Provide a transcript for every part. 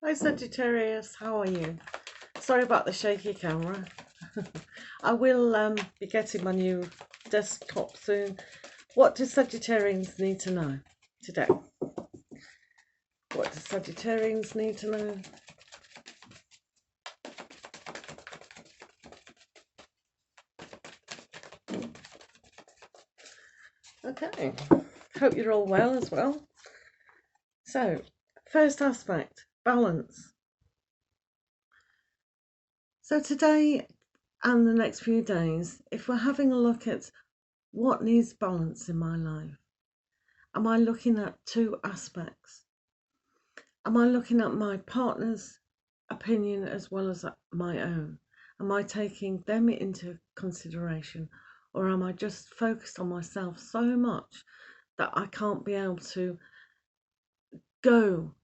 Hi Sagittarius, how are you? Sorry about the shaky camera. I will be getting my new desktop soon. What do Sagittarians need to know today? What do Sagittarians need to know? Okay, hope you're all well as well. So, first aspect, balance. So today and the next few days, if we're having a look at what needs balance in my life, am I looking at two aspects? Am I looking at my partner's opinion as well as my own? Am I taking them into consideration, or am I just focused on myself so much that I can't be able to go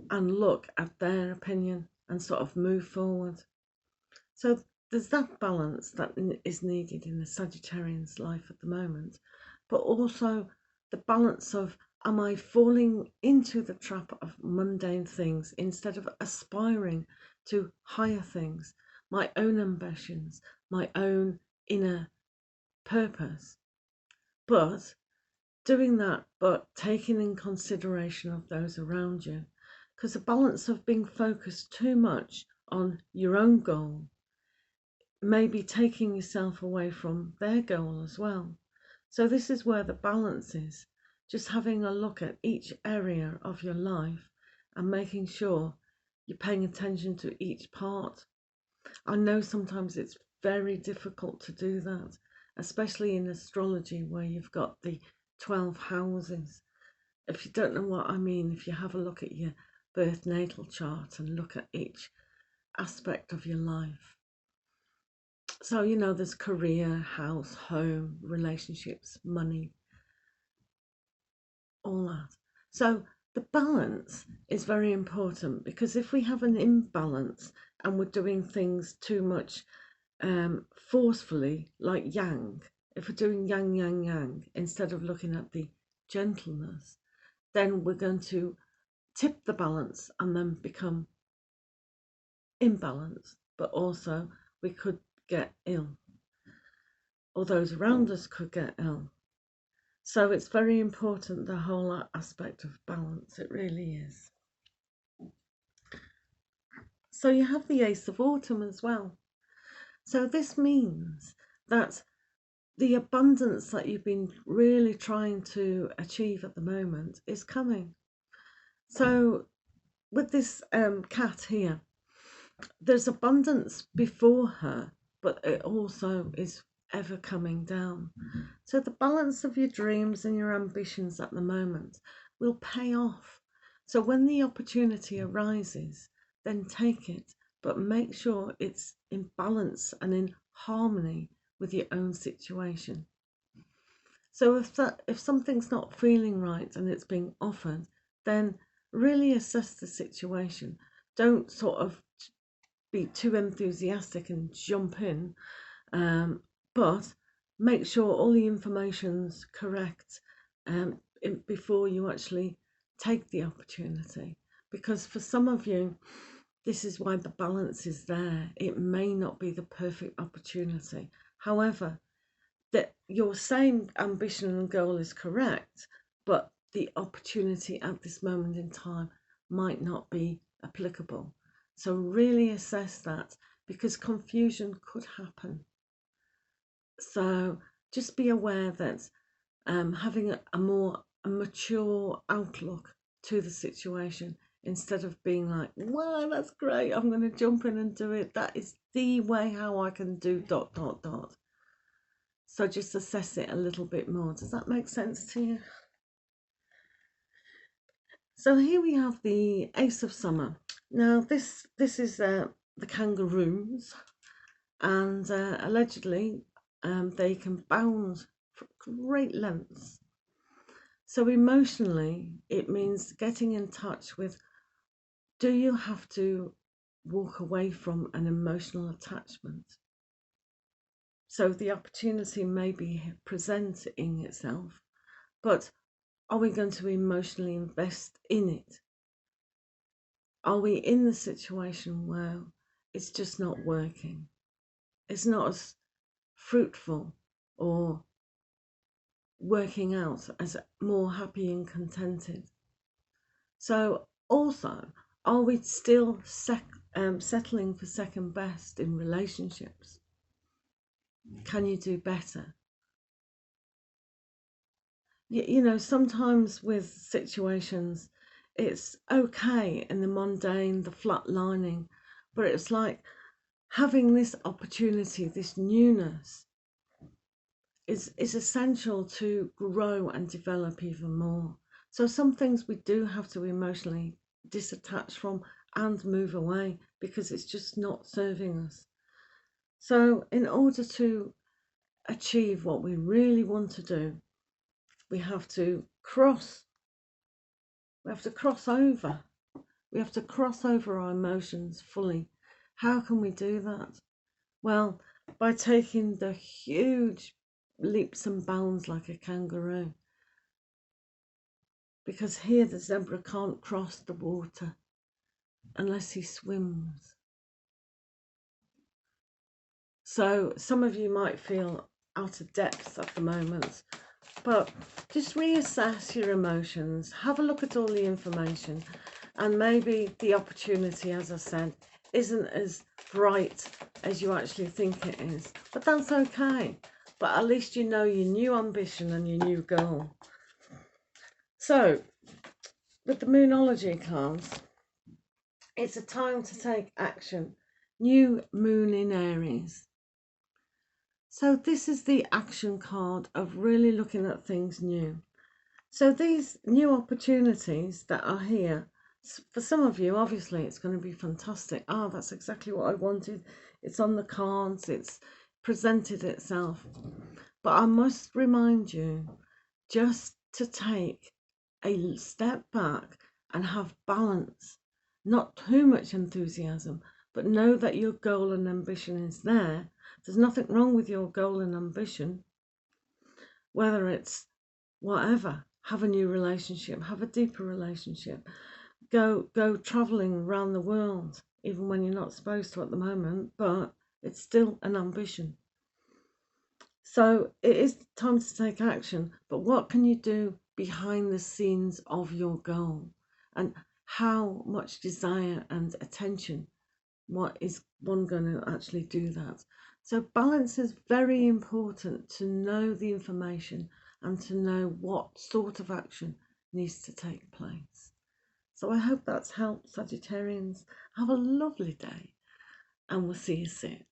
and look at their opinion and sort of move forward? So there's that balance that is needed in the Sagittarian's life at the moment, but also the balance of, am I falling into the trap of mundane things instead of aspiring to higher things, my own ambitions, my own inner purpose? But doing that, but taking in consideration of those around you, because the balance of being focused too much on your own goal, maybe taking yourself away from their goal as well. So this is where the balance is, just having a look at each area of your life and making sure you're paying attention to each part. I know sometimes it's very difficult to do that, especially in astrology where you've got the 12 houses. If you don't know what I mean, if you have a look at your birth natal chart and look at each aspect of your life. So, there's career, house, home, relationships, money, all that. So, the balance is very important, because if we have an imbalance and we're doing things too much forcefully, like yang, if we're doing yang, yang, yang, instead of looking at the gentleness, then we're going to tip the balance and then become imbalanced, but also we could get ill, or those around us could get ill. So it's very important, the whole aspect of balance, it really is. So you have the Ace of Autumn as well. So this means that the abundance that you've been really trying to achieve at the moment is coming. So with this cat here, there's abundance before her, but it also is ever coming down. So the balance of your dreams and your ambitions at the moment will pay off. So when the opportunity arises, then take it, but make sure it's in balance and in harmony with your own situation. So if something's not feeling right and it's being offered, then really assess the situation. Don't sort of be too enthusiastic and jump in, but make sure all the information's correct before you actually take the opportunity. Because for some of you, this is why the balance is there. It may not be the perfect opportunity. However, that your same ambition and goal is correct, but the opportunity at this moment in time might not be applicable. So really assess that, because confusion could happen. So just be aware that having a more mature outlook to the situation, instead of being like, wow, that's great, I'm going to jump in and do it. That is the way how I can do ... So just assess it a little bit more. Does that make sense to you? So here we have the Ace of Summer. Now this is the kangaroos, and allegedly they can bound for great lengths. So emotionally, it means getting in touch with, do you have to walk away from an emotional attachment? So the opportunity may be presenting itself, but are we going to emotionally invest in it? Are we in the situation where it's just not working? It's not as fruitful or working out as more happy and contented. So also, are we still settling for second best in relationships? Can you do better? You know, sometimes with situations, it's okay in the mundane, the flatlining, but it's like having this opportunity, this newness is essential to grow and develop even more. So some things we do have to emotionally disattach from and move away because it's just not serving us. So in order to achieve what we really want to do, we have to cross over. We have to cross over our emotions fully. How can we do that? Well, by taking the huge leaps and bounds like a kangaroo. Because here the zebra can't cross the water unless he swims. So some of you might feel out of depth at the moment, but just reassess your emotions, have a look at all the information, and maybe the opportunity, as I said, isn't as bright as you actually think it is, but that's okay. But at least you know your new ambition and your new goal. So with the Moonology cards, it's a time to take action. New moon in Aries. So this is the action card of really looking at things new. So these new opportunities that are here, for some of you, obviously, it's going to be fantastic. Oh, that's exactly what I wanted. It's on the cards. It's presented itself. But I must remind you just to take a step back and have balance. Not too much enthusiasm, but know that your goal and ambition is there. There's nothing wrong with your goal and ambition, whether it's whatever. Have a new relationship, have a deeper relationship, go traveling around the world, even when you're not supposed to at the moment, but it's still an ambition. So it is time to take action, but what can you do behind the scenes of your goal? And how much desire and attention, what is one going to actually do that? So balance is very important, to know the information and to know what sort of action needs to take place. So I hope that's helped, Sagittarians. Have a lovely day and we'll see you soon.